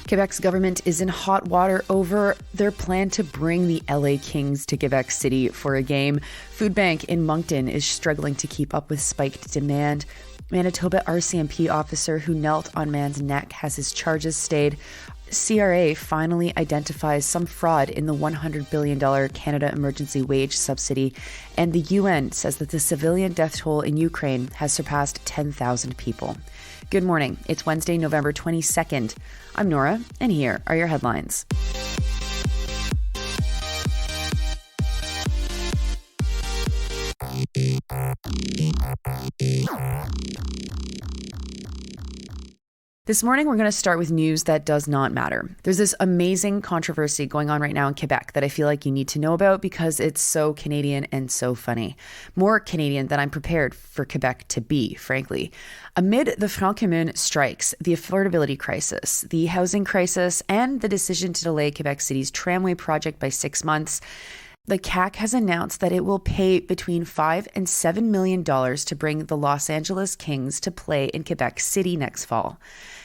Quebec's government is in hot water over their plan to bring the LA Kings to Quebec City for a game. Food Bank in Moncton is struggling to keep up with spiked demand. Manitoba RCMP officer who knelt on man's neck has his charges stayed. CRA finally identifies some fraud in the $100 billion Canada Emergency Wage Subsidy. And the UN says that the civilian death toll in Ukraine has surpassed 10,000 people. Good morning. It's Wednesday, November 22nd. I'm Nora, and here are your headlines. This morning, we're going to start with news that does not matter. There's this amazing controversy going on right now in Quebec that I feel like you need to know about because it's so Canadian and so funny. More Canadian than I'm prepared for Quebec to be, frankly. Amid the Franc-Commun strikes, the affordability crisis, the housing crisis, and the decision to delay Quebec City's tramway project by 6 months, the CAQ has announced that it will pay between $5 and $7 million to bring the Los Angeles Kings to play in Quebec City next fall.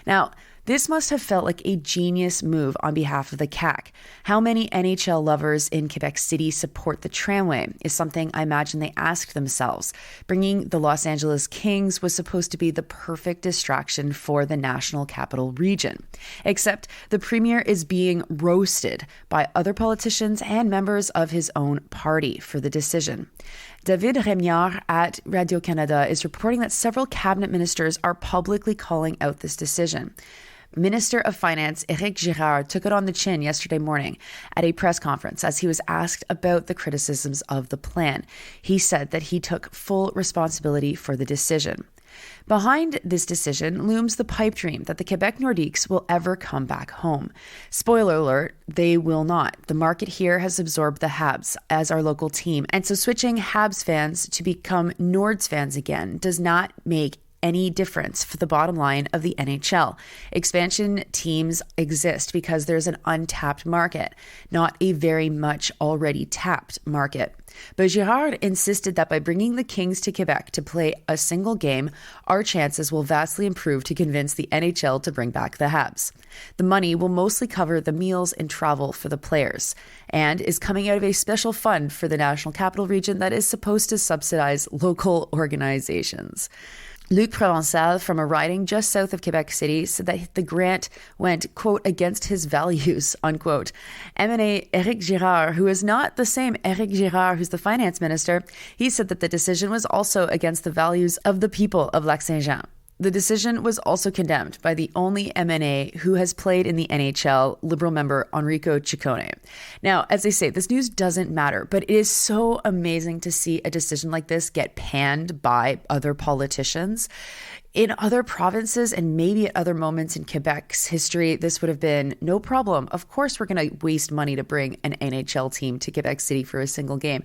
Now, this must have felt like a genius move on behalf of the CAQ. How many NHL lovers in Quebec City support the tramway is something I imagine they asked themselves. Bringing the Los Angeles Kings was supposed to be the perfect distraction for the National Capital Region. Except the premier is being roasted by other politicians and members of his own party for the decision. David Rémillard at Radio-Canada is reporting that several cabinet ministers are publicly calling out this decision. Minister of Finance Éric Girard took it on the chin yesterday morning at a press conference as he was asked about the criticisms of the plan. He said that he took full responsibility for the decision. Behind this decision looms the pipe dream that the Quebec Nordiques will ever come back home. Spoiler alert, they will not. The market here has absorbed the Habs as our local team, and so switching Habs fans to become Nords fans again does not make any difference for the bottom line of the NHL. Expansion teams exist because there's an untapped market, not a very much already tapped market. But Girard insisted that by bringing the Kings to Quebec to play a single game, our chances will vastly improve to convince the NHL to bring back the Habs. The money will mostly cover the meals and travel for the players and is coming out of a special fund for the National Capital Region that is supposed to subsidize local organizations. Luc Provençal from a riding just south of Quebec City said that the grant went, quote, against his values, unquote. MNA Éric Girard, who is not the same Éric Girard who's the finance minister, he said that the decision was also against the values of the people of Lac-Saint-Jean. The decision was also condemned by the only MNA who has played in the NHL, Liberal member Enrico Ciccone. Now, as they say, this news doesn't matter, but it is so amazing to see a decision like this get panned by other politicians. In other provinces and maybe at other moments in Quebec's history, this would have been no problem. Of course, we're going to waste money to bring an NHL team to Quebec City for a single game.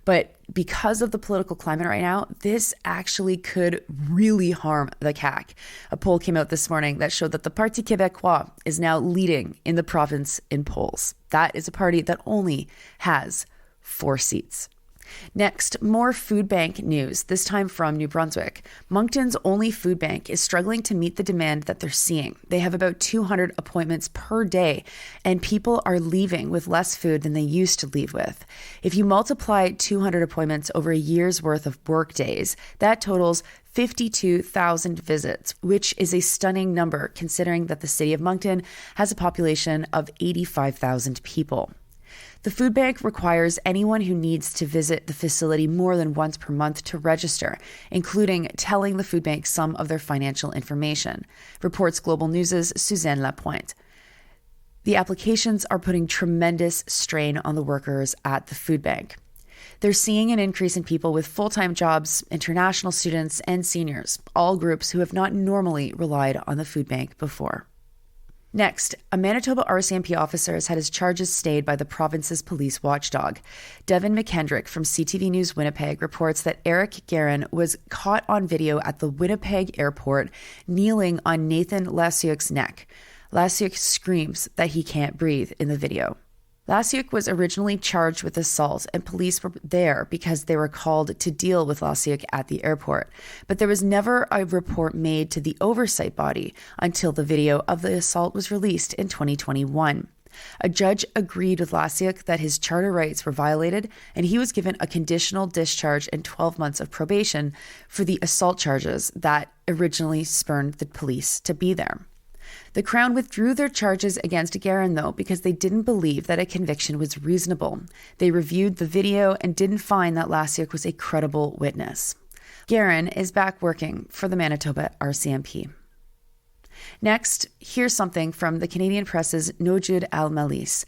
But because of the political climate right now, this actually could really harm the CAQ. A poll came out this morning that showed that the Parti Québécois is now leading in the province in polls. That is a party that only has 4 seats. Next, more food bank news, this time from New Brunswick. Moncton's only food bank is struggling to meet the demand that they're seeing. They have about 200 appointments per day, and people are leaving with less food than they used to leave with. If you multiply 200 appointments over a year's worth of work days, that totals 52,000 visits, which is a stunning number considering that the city of Moncton has a population of 85,000 people. The food bank requires anyone who needs to visit the facility more than once per month to register, including telling the food bank some of their financial information, reports Global News' Suzanne Lapointe. The applications are putting tremendous strain on the workers at the food bank. They're seeing an increase in people with full-time jobs, international students, and seniors, all groups who have not normally relied on the food bank before. Next, a Manitoba RCMP officer has had his charges stayed by the province's police watchdog. Devin McKendrick from CTV News Winnipeg reports that Eric Guerin was caught on video at the Winnipeg airport kneeling on Nathan Lasiuk's neck. Lasiuk screams that he can't breathe in the video. Lasiuk was originally charged with assault, and police were there because they were called to deal with Lasiuk at the airport. But there was never a report made to the oversight body until the video of the assault was released in 2021. A judge agreed with Lasiuk that his charter rights were violated, and he was given a conditional discharge and 12 months of probation for the assault charges that originally spurred the police to be there. The Crown withdrew their charges against Guerin, though, because they didn't believe that a conviction was reasonable. They reviewed the video and didn't find that Lasiuk was a credible witness. Guerin is back working for the Manitoba RCMP. Next, here's something from the Canadian Press's Nojoud Al-Mallis.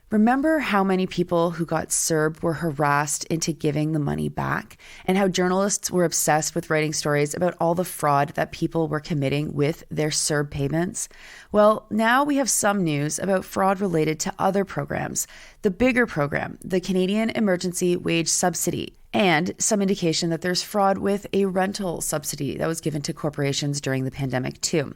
Remember how many people who got CERB were harassed into giving the money back, and how journalists were obsessed with writing stories about all the fraud that people were committing with their CERB payments? Well, now we have some news about fraud related to other programs. The bigger program, the Canadian Emergency Wage Subsidy, and some indication that there's fraud with a rental subsidy that was given to corporations during the pandemic too.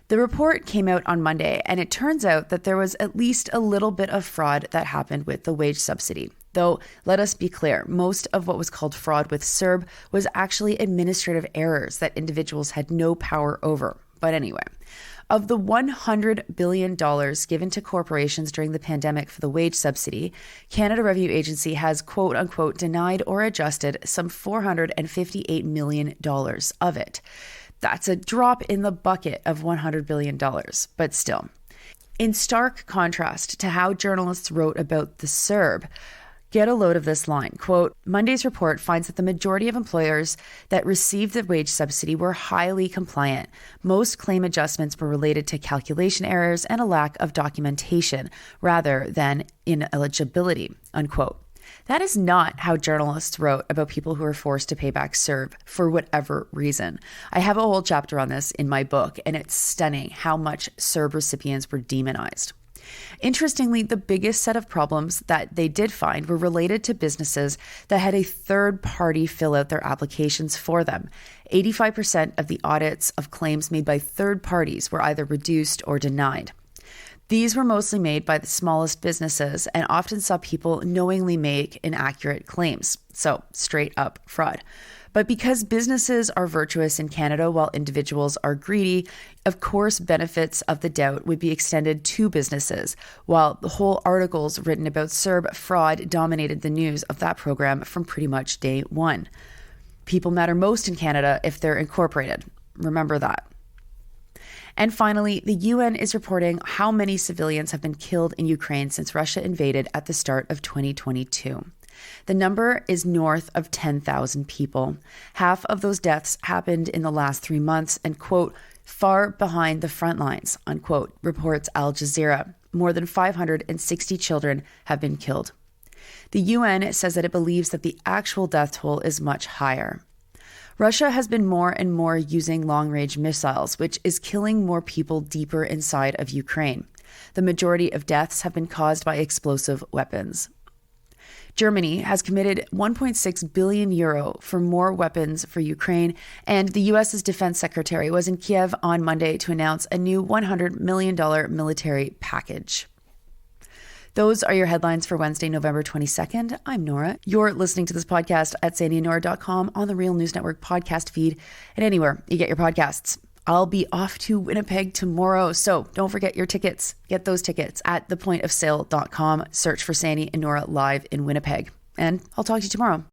The report came out on Monday, and it turns out that there was at least a little bit of fraud that happened with the wage subsidy. Though, let us be clear, most of what was called fraud with CERB was actually administrative errors that individuals had no power over. But anyway, of the $100 billion given to corporations during the pandemic for the wage subsidy, Canada Revenue Agency has quote-unquote denied or adjusted some $458 million of it. That's a drop in the bucket of $100 billion, but still. In stark contrast to how journalists wrote about the CERB, get a load of this line. Quote, Monday's report finds that the majority of employers that received the wage subsidy were highly compliant. Most claim adjustments were related to calculation errors and a lack of documentation rather than ineligibility, unquote. That is not how journalists wrote about people who were forced to pay back CERB for whatever reason. I have a whole chapter on this in my book, and it's stunning how much CERB recipients were demonized. Interestingly, the biggest set of problems that they did find were related to businesses that had a third party fill out their applications for them. 85% of the audits of claims made by third parties were either reduced or denied. These were mostly made by the smallest businesses and often saw people knowingly make inaccurate claims. So, straight up fraud. But because businesses are virtuous in Canada while individuals are greedy, of course, benefits of the doubt would be extended to businesses, while the whole articles written about CERB fraud dominated the news of that program from pretty much day one. People matter most in Canada if they're incorporated. Remember that. And finally, the UN is reporting how many civilians have been killed in Ukraine since Russia invaded at the start of 2022. The number is north of 10,000 people. Half of those deaths happened in the last 3 months and, quote, far behind the front lines, unquote, reports Al Jazeera. More than 560 children have been killed. The UN says that it believes that the actual death toll is much higher. Russia has been more and more using long-range missiles, which is killing more people deeper inside of Ukraine. The majority of deaths have been caused by explosive weapons. Germany has committed 1.6 billion euro for more weapons for Ukraine, and the U.S.'s defense secretary was in Kiev on Monday to announce a new $100 million military package. Those are your headlines for Wednesday, November 22nd. I'm Nora. You're listening to this podcast at sandyandnora.com, on the Real News Network podcast feed, and anywhere you get your podcasts. I'll be off to Winnipeg tomorrow, so don't forget your tickets. Get those tickets at thepointofsale.com. Search for Sandy and Nora live in Winnipeg. And I'll talk to you tomorrow.